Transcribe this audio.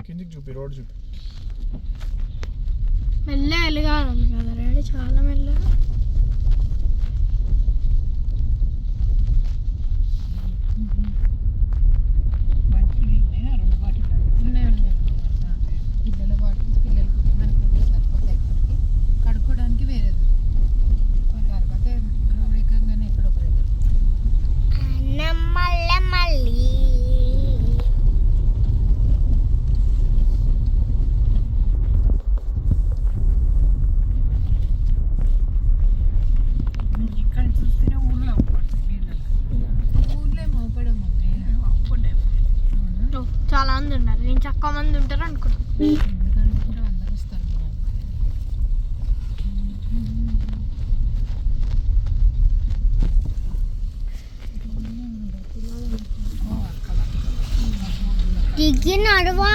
కిందికి చూపి, రోడ్ చూపి. మెల్లగా వెళ్ళగాలి కదా డాడీ, చాలా మెల్లగా. పిల్లల బాటిల్స్ పిల్లలకి మనకు రెండు సరిపోతాయి. కడుక్కోవడానికి వేరేది తర్వాత రోడ్ ఎక్కగానే ఎక్కడ ఒక దగ్గర మళ్ళీ ఇక్కడ చూస్తేనే ఊళ్ళో ఊళ్ళో మోపడం మమ్మీ చాలా మంది ఉన్నారు. నేను చక్క మంది ఉంటారు అనుకుంటా. ఎందుకంటే అందరూ వస్తారు. దిగి నడవా.